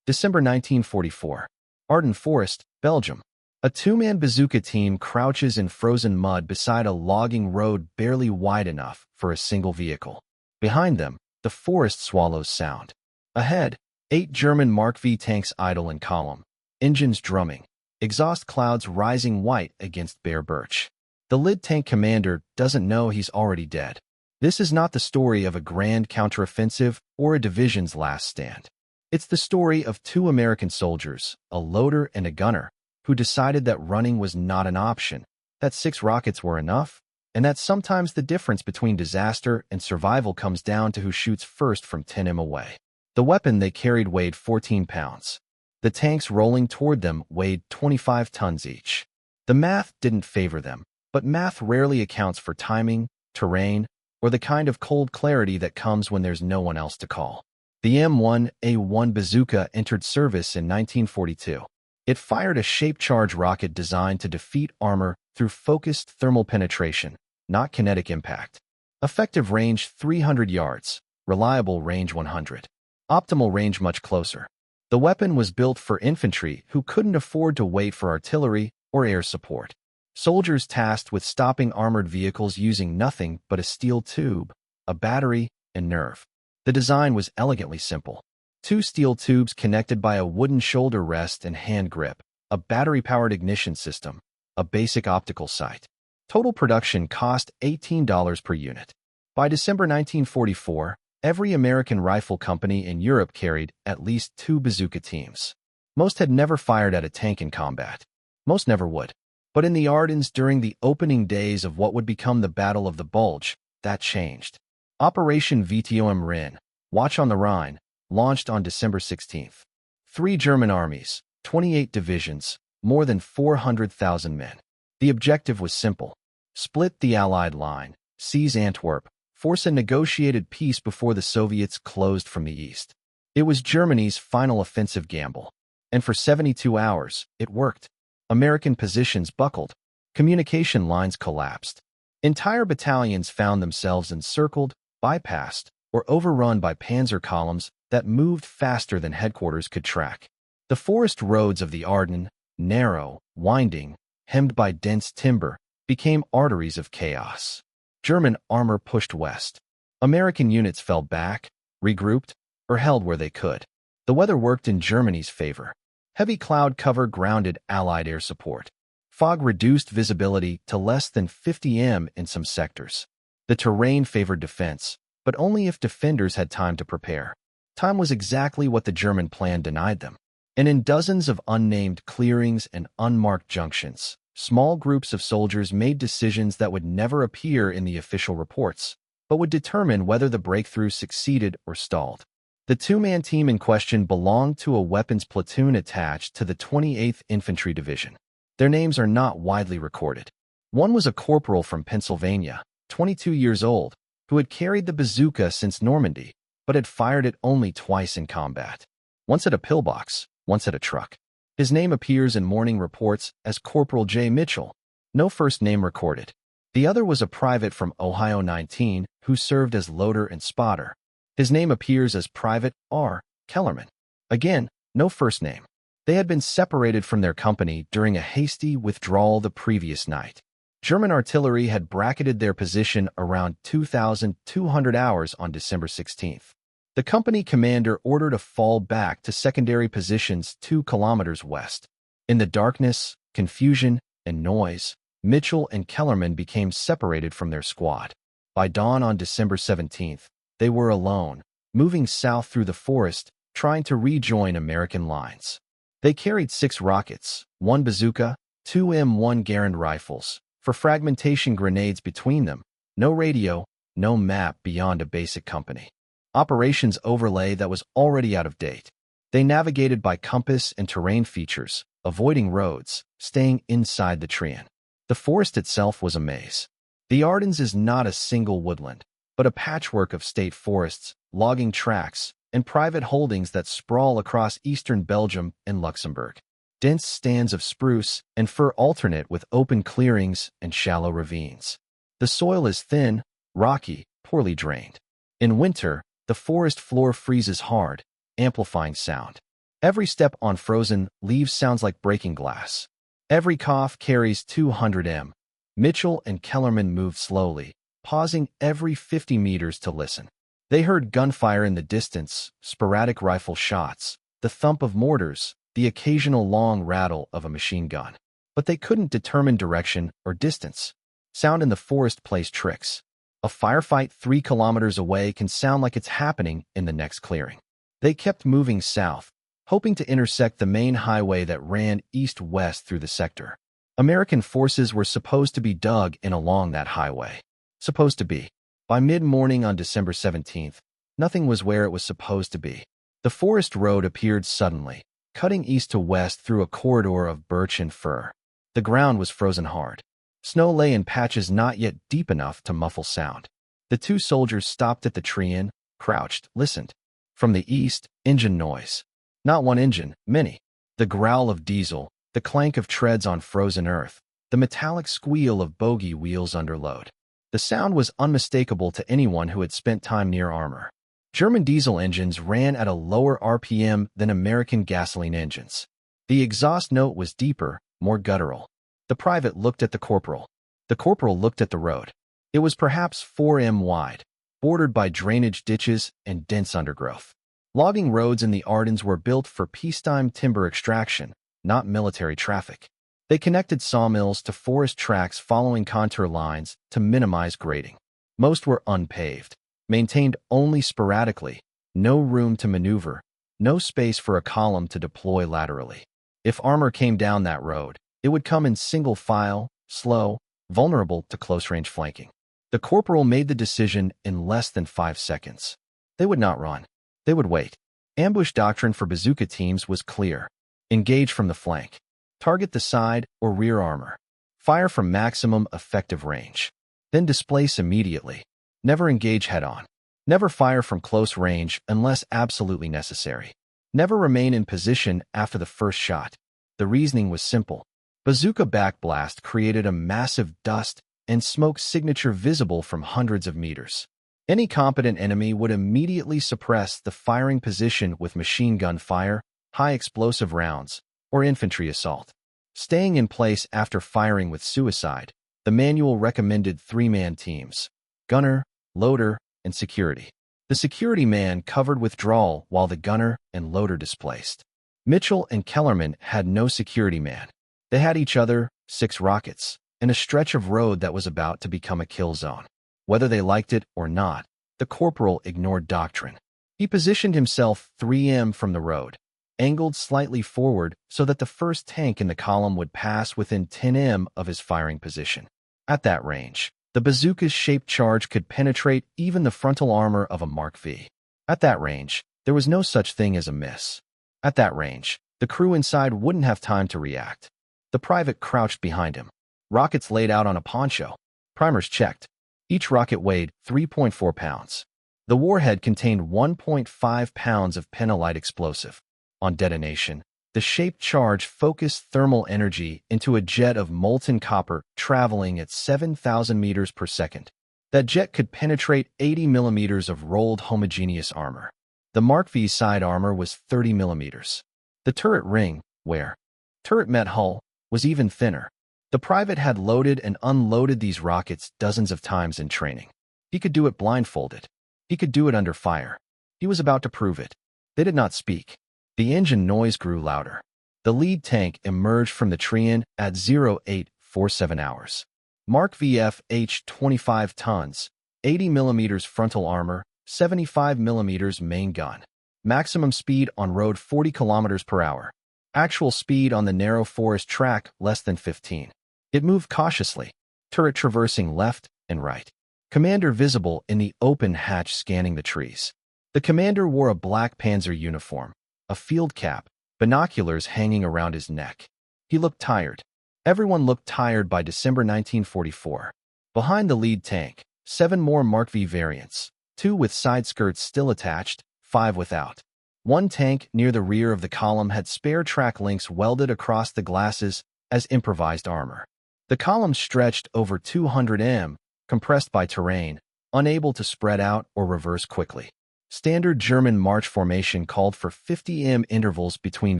December 1944. Ardennes Forest, Belgium. A two-man bazooka team crouches in frozen mud beside a logging road barely wide enough for a single vehicle. Behind them, the forest swallows sound. Ahead, 8 German Mark V tanks idle in column, engines drumming, exhaust clouds rising white against bare birch. The lead tank commander doesn't know he's already dead. This is not the story of a grand counteroffensive or a division's last stand. It's the story of 2 American soldiers, a loader and a gunner, who decided that running was not an option, that 6 rockets were enough, and that sometimes the difference between disaster and survival comes down to who shoots first from 10 m away. The weapon they carried weighed 14 pounds. The tanks rolling toward them weighed 25 tons each. The math didn't favor them, but math rarely accounts for timing, terrain, or the kind of cold clarity that comes when there's no one else to call. The M1A1 Bazooka entered service in 1942. It fired a shape-charge rocket designed to defeat armor through focused thermal penetration, not kinetic impact. Effective range 300 yards, reliable range 100. Optimal range much closer. The weapon was built for infantry who couldn't afford to wait for artillery or air support. Soldiers tasked with stopping armored vehicles using nothing but a steel tube, a battery, and nerve. The design was elegantly simple. 2 steel tubes connected by a wooden shoulder rest and hand grip, a battery-powered ignition system, a basic optical sight. Total production cost $18 per unit. By December 1944, every American rifle company in Europe carried at least 2 bazooka teams. Most had never fired at a tank in combat. Most never would. But in the Ardennes during the opening days of what would become the Battle of the Bulge, that changed. Operation VTOM Rhin, Watch on the Rhine, launched on December 16th. 3 German armies, 28 divisions, more than 400,000 men. The objective was simple. Split the Allied line, seize Antwerp, force a negotiated peace before the Soviets closed from the east. It was Germany's final offensive gamble. And for 72 hours, it worked. American positions buckled. Communication lines collapsed. Entire battalions found themselves encircled, bypassed, or overrun by panzer columns that moved faster than headquarters could track. The forest roads of the Ardennes, narrow, winding, hemmed by dense timber, became arteries of chaos. German armor pushed west. American units fell back, regrouped, or held where they could. The weather worked in Germany's favor. Heavy cloud cover grounded Allied air support. Fog reduced visibility to less than 50 m in some sectors. The terrain favored defense, but only if defenders had time to prepare. Time was exactly what the German plan denied them. And in dozens of unnamed clearings and unmarked junctions, small groups of soldiers made decisions that would never appear in the official reports, but would determine whether the breakthrough succeeded or stalled. The 2-man team in question belonged to a weapons platoon attached to the 28th Infantry Division. Their names are not widely recorded. One was a corporal from Pennsylvania, 22 years old, who had carried the bazooka since Normandy, but had fired it only twice in combat. Once at a pillbox, once at a truck. His name appears in morning reports as Corporal J. Mitchell, no first name recorded. The other was a private from Ohio 19 who served as loader and spotter. His name appears as Private R. Kellerman. Again, no first name. They had been separated from their company during a hasty withdrawal the previous night. German artillery had bracketed their position around 2,200 hours on December 16th. The company commander ordered a fall back to secondary positions 2 kilometers west. In the darkness, confusion, and noise, Mitchell and Kellerman became separated from their squad. By dawn on December 17th, they were alone, moving south through the forest, trying to rejoin American lines. They carried 6 rockets, 1 bazooka, 2 M1 Garand rifles, for fragmentation grenades between them, no radio, no map beyond a basic company. Operations overlay that was already out of date. They navigated by compass and terrain features, avoiding roads, staying inside the treant. The forest itself was a maze. The Ardennes is not a single woodland, but a patchwork of state forests, logging tracts, and private holdings that sprawl across eastern Belgium and Luxembourg. Dense stands of spruce and fir alternate with open clearings and shallow ravines. The soil is thin, rocky, poorly drained. In winter, the forest floor freezes hard, amplifying sound. Every step on frozen leaves sounds like breaking glass. Every cough carries 200 m. Mitchell and Kellerman moved slowly, pausing every 50 meters to listen. They heard gunfire in the distance, sporadic rifle shots, the thump of mortars, the occasional long rattle of a machine gun. But they couldn't determine direction or distance. Sound in the forest plays tricks. A firefight 3 kilometers away can sound like it's happening in the next clearing. They kept moving south, hoping to intersect the main highway that ran east-west through the sector. American forces were supposed to be dug in along that highway. Supposed to be. By mid-morning on December 17th, nothing was where it was supposed to be. The forest road appeared suddenly, cutting east to west through a corridor of birch and fir. The ground was frozen hard. Snow lay in patches not yet deep enough to muffle sound. The two soldiers stopped at the tree inn, crouched, listened. From the east, engine noise. Not one engine, many. The growl of diesel, the clank of treads on frozen earth, the metallic squeal of bogie wheels under load. The sound was unmistakable to anyone who had spent time near armor. German diesel engines ran at a lower RPM than American gasoline engines. The exhaust note was deeper, more guttural. The private looked at the corporal. The corporal looked at the road. It was perhaps 4 m wide, bordered by drainage ditches and dense undergrowth. Logging roads in the Ardennes were built for peacetime timber extraction, not military traffic. They connected sawmills to forest tracks following contour lines to minimize grading. Most were unpaved, maintained only sporadically, no room to maneuver, no space for a column to deploy laterally. If armor came down that road, it would come in single file, slow, vulnerable to close-range flanking. The corporal made the decision in less than 5 seconds. They would not run. They would wait. Ambush doctrine for bazooka teams was clear. Engage from the flank. Target the side or rear armor. Fire from maximum effective range. Then displace immediately. Never engage head-on. Never fire from close range unless absolutely necessary. Never remain in position after the first shot. The reasoning was simple. Bazooka backblast created a massive dust and smoke signature visible from hundreds of meters. Any competent enemy would immediately suppress the firing position with machine gun fire, high explosive rounds, or infantry assault. Staying in place after firing with suicide, the manual recommended 3-man teams: gunner, loader, and security. The security man covered withdrawal while the gunner and loader displaced. Mitchell and Kellerman had no security man. They had each other, 6 rockets, and a stretch of road that was about to become a kill zone. Whether they liked it or not, the corporal ignored doctrine. He positioned himself 3 m from the road, angled slightly forward so that the first tank in the column would pass within 10 m of his firing position. At that range, the bazooka's shaped charge could penetrate even the frontal armor of a Mark V. At that range, there was no such thing as a miss. At that range, the crew inside wouldn't have time to react. The private crouched behind him. Rockets laid out on a poncho. Primers checked. Each rocket weighed 3.4 pounds. The warhead contained 1.5 pounds of penalite explosive. On detonation, the shaped charge focused thermal energy into a jet of molten copper traveling at 7,000 meters per second. That jet could penetrate 80 millimeters of rolled homogeneous armor. The Mark V side armor was 30 millimeters. The turret ring, where turret met hull, was even thinner. The private had loaded and unloaded these rockets dozens of times in training. He could do it blindfolded. He could do it under fire. He was about to prove it. They did not speak. The engine noise grew louder. The lead tank emerged from the tree-in at 0847 hours. Mark VF H 25 tons, 80 millimeters frontal armor, 75 millimeters main gun. Maximum speed on road 40 kilometers per hour. Actual speed on the narrow forest track less than 15. It moved cautiously, turret traversing left and right. Commander visible in the open hatch scanning the trees. The commander wore a black Panzer uniform, a field cap, binoculars hanging around his neck. He looked tired. Everyone looked tired by December 1944. Behind the lead tank, 7 more Mark V variants, 2 with side skirts still attached, 5 without. One tank near the rear of the column had spare track links welded across the glasses as improvised armor. The column stretched over 200 m, compressed by terrain, unable to spread out or reverse quickly. Standard German march formation called for 50 m intervals between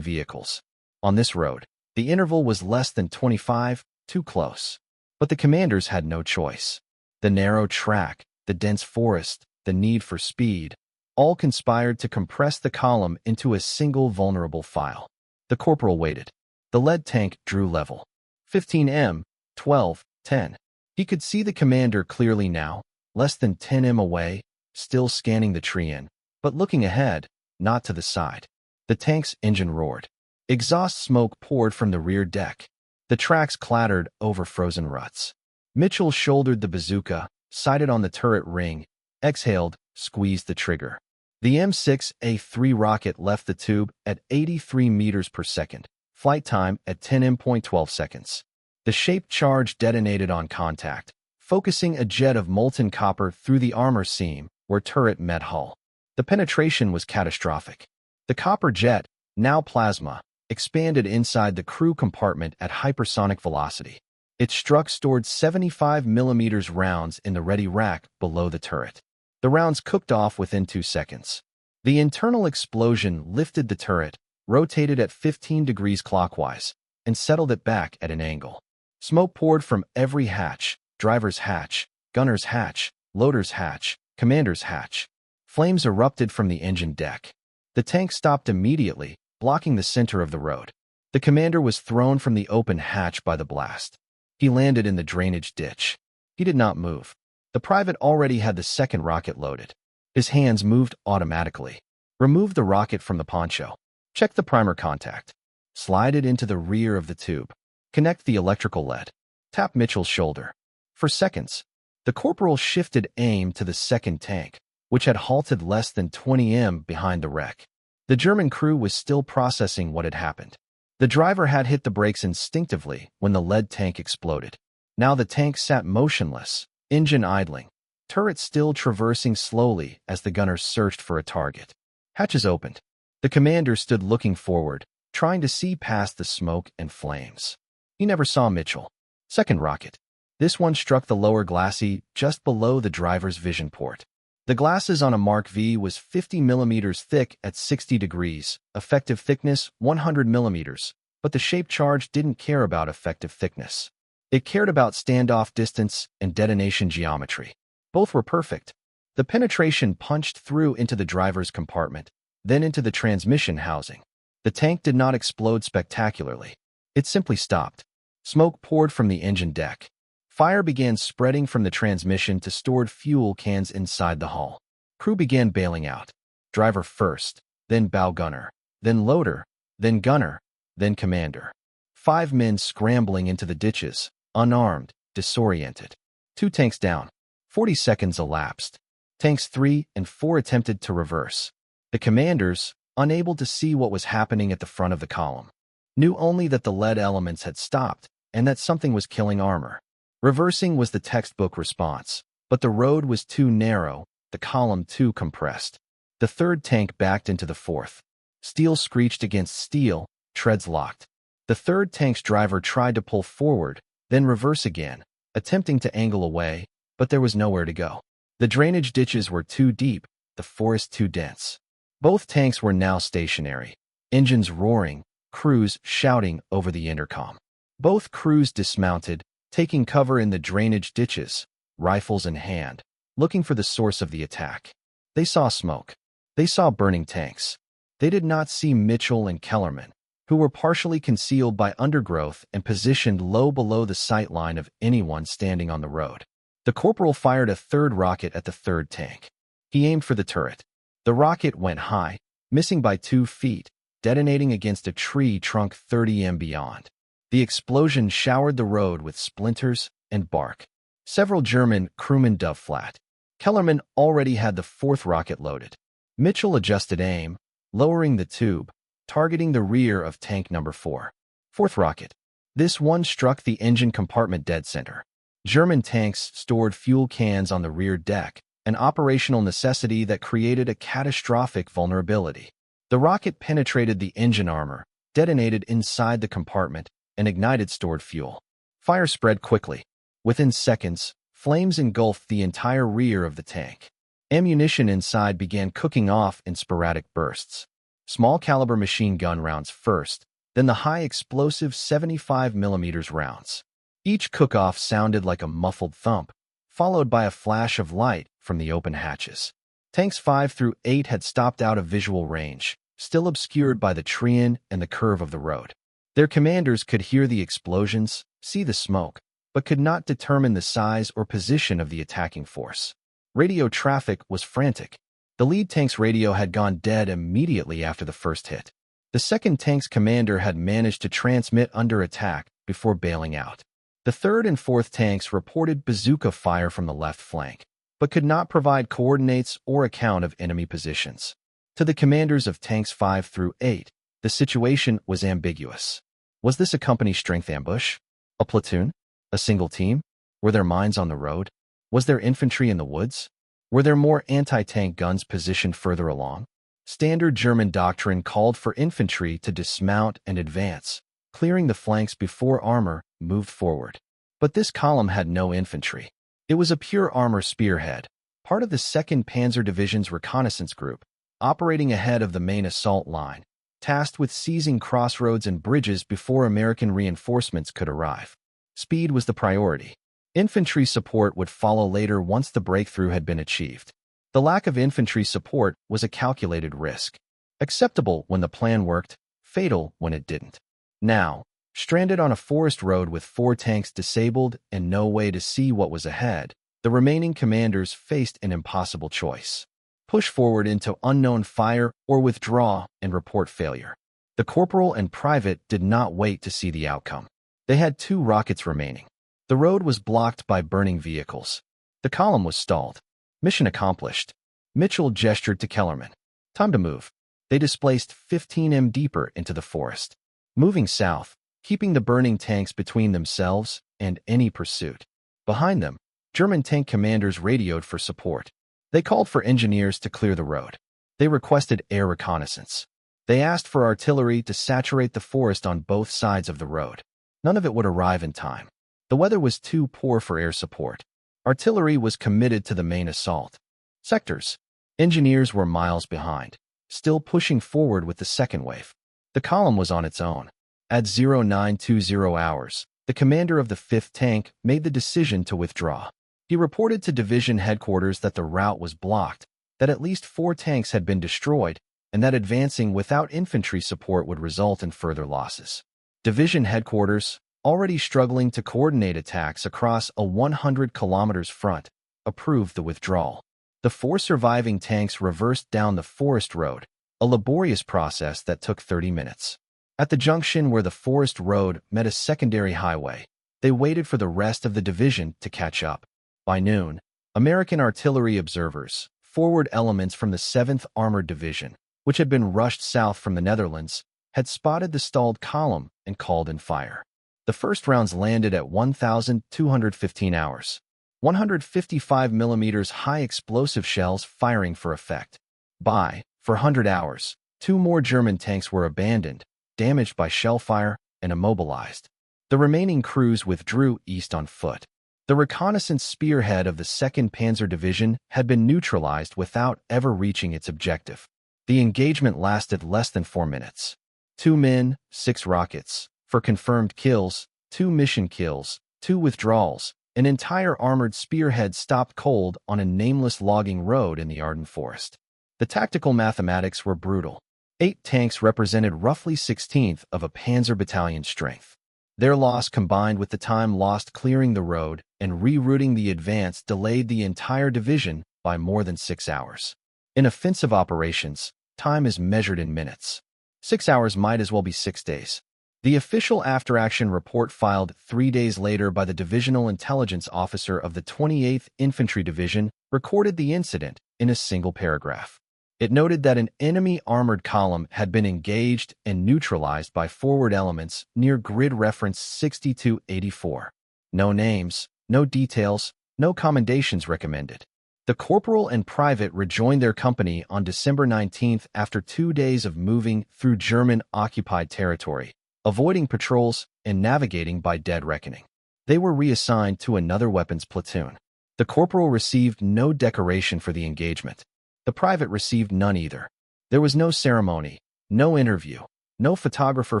vehicles. On this road, the interval was less than 25, too close. But the commanders had no choice. The narrow track, the dense forest, the need for speed, all conspired to compress the column into a single vulnerable file. The corporal waited. The lead tank drew level. 15 m, 12, 10. He could see the commander clearly now, less than 10 m away, still scanning the tree in, but looking ahead, not to the side. The tank's engine roared. Exhaust smoke poured from the rear deck. The tracks clattered over frozen ruts. Mitchell shouldered the bazooka, sighted on the turret ring, exhaled, squeezed the trigger. The M6A3 rocket left the tube at 83 meters per second, flight time at 10 m.12 seconds. The shaped charge detonated on contact, focusing a jet of molten copper through the armor seam where turret met hull. The penetration was catastrophic. The copper jet, now plasma, expanded inside the crew compartment at hypersonic velocity. It struck stored 75mm rounds in the ready rack below the turret. The rounds cooked off within 2 seconds. The internal explosion lifted the turret, rotated at 15 degrees clockwise, and settled it back at an angle. Smoke poured from every hatch: driver's hatch, gunner's hatch, loader's hatch, commander's hatch. Flames erupted from the engine deck. The tank stopped immediately, blocking the center of the road. The commander was thrown from the open hatch by the blast. He landed in the drainage ditch. He did not move. The private already had the second rocket loaded. His hands moved automatically. Remove the rocket from the poncho. Check the primer contact. Slide it into the rear of the tube. Connect the electrical lead. Tap Mitchell's shoulder. For seconds, the corporal shifted aim to the second tank, which had halted less than 20 m behind the wreck. The German crew was still processing what had happened. The driver had hit the brakes instinctively when the lead tank exploded. Now the tank sat motionless, engine idling, turret still traversing slowly as the gunners searched for a target. Hatches opened. The commander stood looking forward, trying to see past the smoke and flames. He never saw Mitchell. Second rocket. This one struck the lower glacis just below the driver's vision port. The glasses on a Mark V was 50 millimeters thick at 60 degrees, effective thickness 100 millimeters, but the shape charge didn't care about effective thickness. It cared about standoff distance and detonation geometry. Both were perfect. The penetration punched through into the driver's compartment, then into the transmission housing. The tank did not explode spectacularly. It simply stopped. Smoke poured from the engine deck. Fire began spreading from the transmission to stored fuel cans inside the hull. Crew began bailing out. Driver first, then bow gunner, then loader, then gunner, then commander. 5 men scrambling into the ditches, unarmed, disoriented. 2 tanks down. 40 seconds elapsed. Tanks 3 and 4 attempted to reverse. The commanders, unable to see what was happening at the front of the column, knew only that the lead elements had stopped and that something was killing armor. Reversing was the textbook response, but the road was too narrow, the column too compressed. The third tank backed into the fourth. Steel screeched against steel, treads locked. The third tank's driver tried to pull forward, then reverse again, attempting to angle away, but there was nowhere to go. The drainage ditches were too deep, the forest too dense. Both tanks were now stationary, engines roaring, crews shouting over the intercom. Both crews dismounted, taking cover in the drainage ditches, rifles in hand, looking for the source of the attack. They saw smoke. They saw burning tanks. They did not see Mitchell and Kellerman, who were partially concealed by undergrowth and positioned low below the sight line of anyone standing on the road. The corporal fired a third rocket at the third tank. He aimed for the turret. The rocket went high, missing by 2 feet, detonating against a tree trunk 30 m beyond. The explosion showered the road with splinters and bark. Several German crewmen dove flat. Kellerman already had the fourth rocket loaded. Mitchell adjusted aim, lowering the tube, targeting the rear of tank number 4. Fourth rocket. This one struck the engine compartment dead center. German tanks stored fuel cans on the rear deck, an operational necessity that created a catastrophic vulnerability. The rocket penetrated the engine armor, detonated inside the compartment, and ignited stored fuel. Fire spread quickly. Within seconds, flames engulfed the entire rear of the tank. Ammunition inside began cooking off in sporadic bursts. Small caliber machine gun rounds first, then the high explosive 75mm rounds. Each cook-off sounded like a muffled thump, followed by a flash of light from the open hatches. Tanks 5 through 8 had stopped out of visual range, still obscured by the terrain and the curve of the road. Their commanders could hear the explosions, see the smoke, but could not determine the size or position of the attacking force. Radio traffic was frantic. The lead tank's radio had gone dead immediately after the first hit. The second tank's commander had managed to transmit under attack before bailing out. The third and fourth tanks reported bazooka fire from the left flank, but could not provide coordinates or account of enemy positions. To the commanders of tanks 5 through 8, the situation was ambiguous. Was this a company strength ambush? A platoon? A single team? Were there mines on the road? Was there infantry in the woods? Were there more anti-tank guns positioned further along? Standard German doctrine called for infantry to dismount and advance, clearing the flanks before armor moved forward. But this column had no infantry. It was a pure armor spearhead, part of the 2nd Panzer Division's reconnaissance group, operating ahead of the main assault line, tasked with seizing crossroads and bridges before American reinforcements could arrive. Speed was the priority. Infantry support would follow later once the breakthrough had been achieved. The lack of infantry support was a calculated risk. Acceptable when the plan worked, fatal when it didn't. Now, stranded on a forest road with 4 tanks disabled and no way to see what was ahead, the remaining commanders faced an impossible choice. Push forward into unknown fire or withdraw and report failure. The corporal and private did not wait to see the outcome. They had 2 rockets remaining. The road was blocked by burning vehicles. The column was stalled. Mission accomplished. Mitchell gestured to Kellerman. Time to move. They displaced 15 deeper into the forest, moving south, keeping the burning tanks between themselves and any pursuit. Behind them, German tank commanders radioed for support. They called for engineers to clear the road. They requested air reconnaissance. They asked for artillery to saturate the forest on both sides of the road. None of it would arrive in time. The weather was too poor for air support. Artillery was committed to the main assault sectors. Engineers were miles behind, still pushing forward with the second wave. The column was on its own. At 0920 hours, the commander of the 5th tank made the decision to withdraw. He reported to division headquarters that the route was blocked, that at least 4 tanks had been destroyed, and that advancing without infantry support would result in further losses. Division headquarters, already struggling to coordinate attacks across a 100-kilometers front, approved the withdrawal. The 4 surviving tanks reversed down the forest road, a laborious process that took 30 minutes. At the junction where the forest road met a secondary highway, they waited for the rest of the division to catch up. By noon, American artillery observers, forward elements from the 7th Armored Division, which had been rushed south from the Netherlands, had spotted the stalled column and called in fire. The first rounds landed at 1,215 hours. 155mm high explosive shells firing for effect. For 100 hours, 2 more German tanks were abandoned, damaged by shell fire, and immobilized. The remaining crews withdrew east on foot. The reconnaissance spearhead of the 2nd Panzer Division had been neutralized without ever reaching its objective. The engagement lasted less than 4 minutes. 2 men, 6 rockets. For confirmed kills, 2 mission kills, 2 withdrawals, an entire armored spearhead stopped cold on a nameless logging road in the Ardennes forest. The tactical mathematics were brutal. 8 tanks represented roughly 1/16 of a panzer battalion's strength. Their loss combined with the time lost clearing the road and rerouting the advance delayed the entire division by more than 6 hours. In offensive operations, time is measured in minutes. 6 hours might as well be 6 days. The official after-action report filed 3 days later by the divisional intelligence officer of the 28th Infantry Division recorded the incident in a single paragraph. It noted that an enemy armored column had been engaged and neutralized by forward elements near grid reference 6284. No names, no details, no commendations recommended. The corporal and private rejoined their company on December 19th after 2 days of moving through German-occupied territory, avoiding patrols and navigating by dead reckoning. They were reassigned to another weapons platoon. The corporal received no decoration for the engagement. The private received none either. There was no ceremony, no interview, no photographer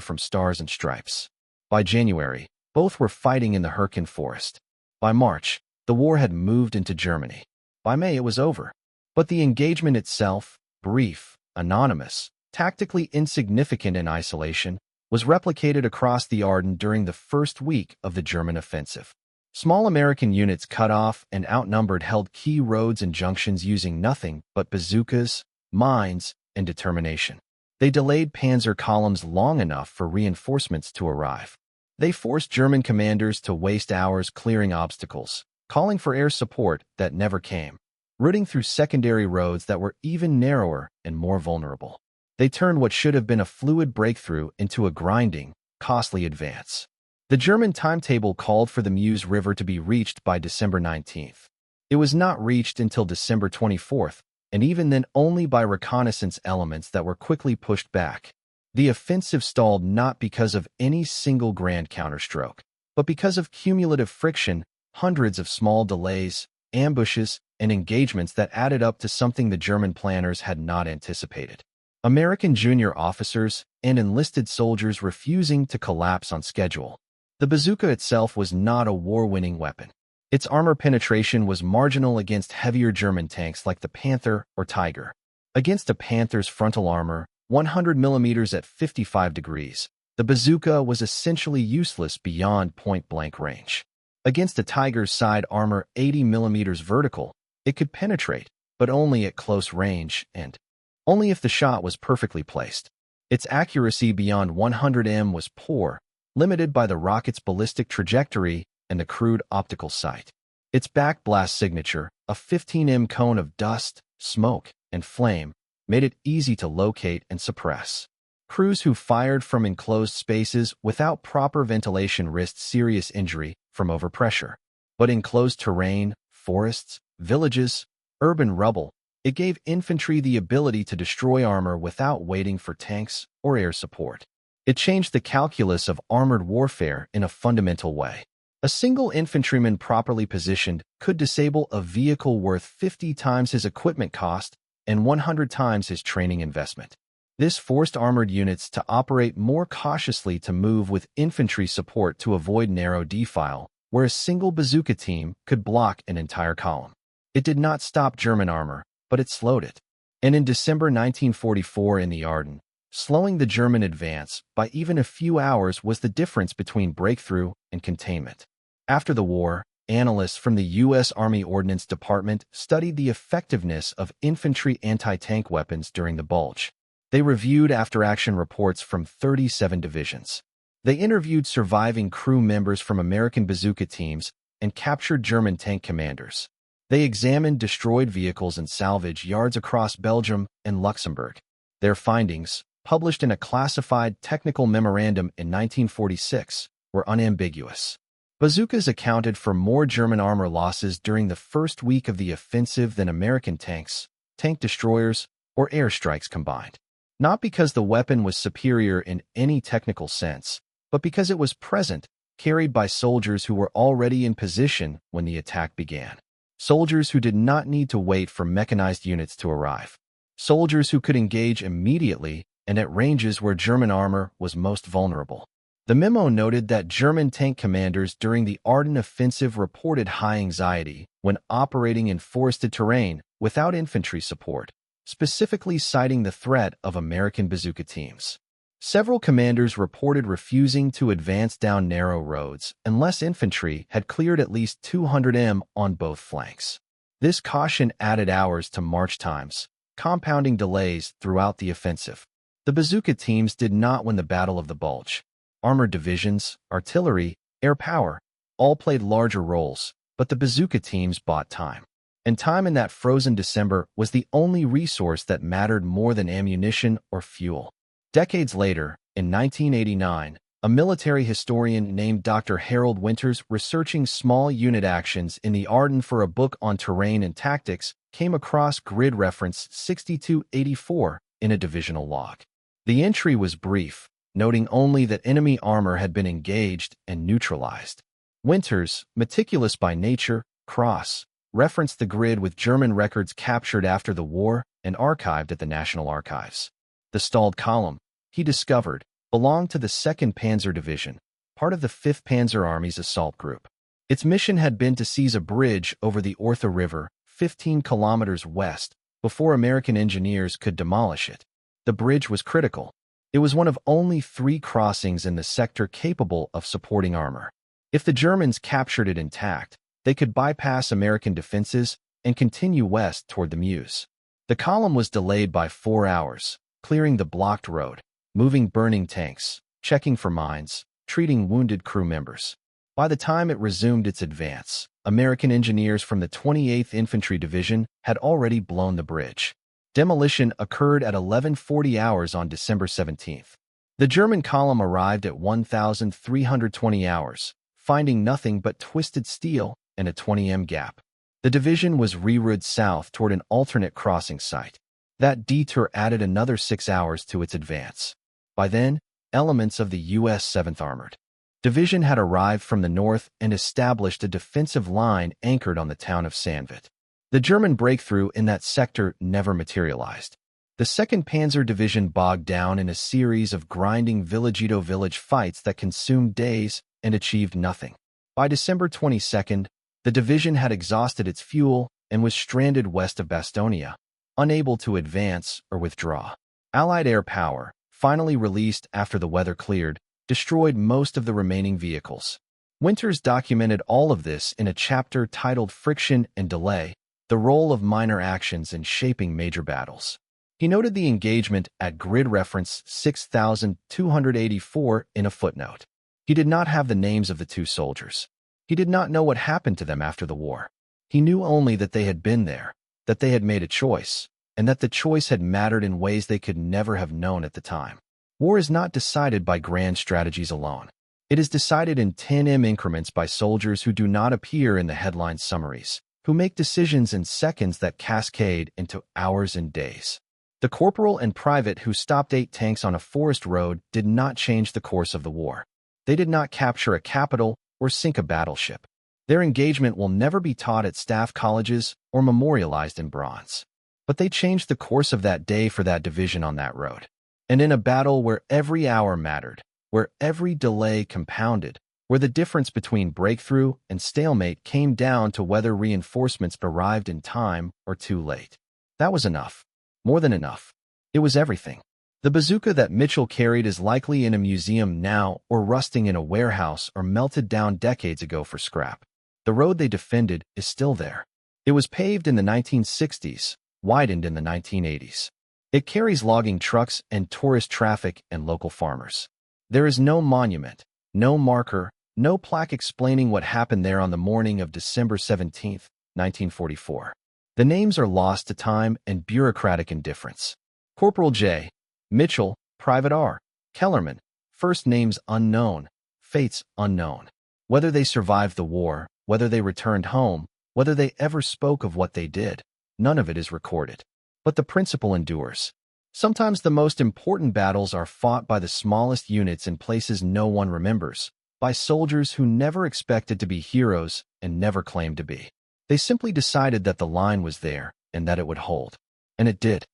from Stars and Stripes. By January, both were fighting in the Hürtgen forest. By March, the war had moved into Germany. By May, it was over. But the engagement itself, brief, anonymous, tactically insignificant in isolation, was replicated across the Ardennes during the first week of the German offensive. Small American units cut off and outnumbered held key roads and junctions using nothing but bazookas, mines, and determination. They delayed panzer columns long enough for reinforcements to arrive. They forced German commanders to waste hours clearing obstacles, calling for air support that never came, routing through secondary roads that were even narrower and more vulnerable. They turned what should have been a fluid breakthrough into a grinding, costly advance. The German timetable called for the Meuse River to be reached by December 19th. It was not reached until December 24th, and even then only by reconnaissance elements that were quickly pushed back. The offensive stalled not because of any single grand counterstroke, but because of cumulative friction, hundreds of small delays, ambushes, and engagements that added up to something the German planners had not anticipated. American junior officers and enlisted soldiers refusing to collapse on schedule. The bazooka itself was not a war-winning weapon. Its armor penetration was marginal against heavier German tanks like the Panther or Tiger. Against a Panther's frontal armor, 100 mm at 55 degrees, the bazooka was essentially useless beyond point-blank range. Against a Tiger's side armor 80 mm vertical, it could penetrate, but only at close range and only if the shot was perfectly placed. Its accuracy beyond 100 m was poor, limited by the rocket's ballistic trajectory and the crude optical sight. Its backblast signature, a 15 m cone of dust, smoke, and flame, made it easy to locate and suppress. Crews who fired from enclosed spaces without proper ventilation risked serious injury from overpressure. But in closed terrain, forests, villages, urban rubble, it gave infantry the ability to destroy armor without waiting for tanks or air support. It changed the calculus of armored warfare in a fundamental way. A single infantryman properly positioned could disable a vehicle worth 50 times his equipment cost and 100 times his training investment. This forced armored units to operate more cautiously to move with infantry support to avoid narrow defile, where a single bazooka team could block an entire column. It did not stop German armor, but it slowed it. And in December 1944 in the Ardennes, slowing the German advance by even a few hours was the difference between breakthrough and containment. After the war, analysts from the U.S. Army Ordnance Department studied the effectiveness of infantry anti-tank weapons during the Bulge. They reviewed after-action reports from 37 divisions. They interviewed surviving crew members from American bazooka teams and captured German tank commanders. They examined destroyed vehicles and salvage yards across Belgium and Luxembourg. Their findings, published in a classified technical memorandum in 1946, were unambiguous. Bazookas accounted for more German armor losses during the first week of the offensive than American tanks, tank destroyers, or airstrikes combined. Not because the weapon was superior in any technical sense, but because it was present, carried by soldiers who were already in position when the attack began. Soldiers who did not need to wait for mechanized units to arrive. Soldiers who could engage immediately and at ranges where German armor was most vulnerable. The memo noted that German tank commanders during the Ardennes offensive reported high anxiety when operating in forested terrain without infantry support, specifically citing the threat of American bazooka teams. Several commanders reported refusing to advance down narrow roads unless infantry had cleared at least 200 m on both flanks. This caution added hours to march times, compounding delays throughout the offensive. The bazooka teams did not win the Battle of the Bulge. Armored divisions, artillery, air power, all played larger roles, but the bazooka teams bought time. And time in that frozen December was the only resource that mattered more than ammunition or fuel. Decades later, in 1989, a military historian named Dr. Harold Winters, researching small unit actions in the Ardennes for a book on terrain and tactics, came across grid reference 6284 in a divisional log. The entry was brief, noting only that enemy armor had been engaged and neutralized. Winters, meticulous by nature, cross, referenced the grid with German records captured after the war and archived at the National Archives. The stalled column, he discovered, belonged to the 2nd Panzer Division, part of the 5th Panzer Army's assault group. Its mission had been to seize a bridge over the Ortha River, 15 kilometers west, before American engineers could demolish it. The bridge was critical. It was one of only 3 crossings in the sector capable of supporting armor. If the Germans captured it intact, they could bypass American defenses and continue west toward the Meuse. The column was delayed by 4 hours, clearing the blocked road, moving burning tanks, checking for mines, treating wounded crew members. By the time it resumed its advance, American engineers from the 28th Infantry Division had already blown the bridge. Demolition occurred at 11:40 hours on December 17th. The German column arrived at 1,320 hours, finding nothing but twisted steel and a 20 m gap. The division was rerouted south toward an alternate crossing site. That detour added another 6 hours to its advance. By then, elements of the U.S. 7th Armored Division had arrived from the north and established a defensive line anchored on the town of Sandvit. The German breakthrough in that sector never materialized. The 2nd Panzer Division bogged down in a series of grinding village-to-village fights that consumed days and achieved nothing. By December 22nd, the division had exhausted its fuel and was stranded west of Bastonia, unable to advance or withdraw. Allied air power, finally released after the weather cleared, destroyed most of the remaining vehicles. Winters documented all of this in a chapter titled Friction and Delay, the role of minor actions in shaping major battles. He noted the engagement at grid reference 6284 in a footnote. He did not have the names of the 2 soldiers. He did not know what happened to them after the war. He knew only that they had been there, that they had made a choice, and that the choice had mattered in ways they could never have known at the time. War is not decided by grand strategies alone. It is decided in 10 m increments by soldiers who do not appear in the headline summaries, who make decisions in seconds that cascade into hours and days. The corporal and private who stopped 8 tanks on a forest road did not change the course of the war. They did not capture a capital or sink a battleship. Their engagement will never be taught at staff colleges or memorialized in bronze. But they changed the course of that day for that division on that road. And in a battle where every hour mattered, where every delay compounded, where the difference between breakthrough and stalemate came down to whether reinforcements arrived in time or too late. That was enough. More than enough. It was everything. The bazooka that Mitchell carried is likely in a museum now or rusting in a warehouse or melted down decades ago for scrap. The road they defended is still there. It was paved in the 1960s, widened in the 1980s. It carries logging trucks and tourist traffic and local farmers. There is no monument, no marker, no plaque explaining what happened there on the morning of December 17, 1944. The names are lost to time and bureaucratic indifference. Corporal J. Mitchell, Private R. Kellerman, first names unknown, fates unknown. Whether they survived the war, whether they returned home, whether they ever spoke of what they did, none of it is recorded. But the principle endures. Sometimes the most important battles are fought by the smallest units in places no one remembers, by soldiers who never expected to be heroes and never claimed to be. They simply decided that the line was there and that it would hold. And it did.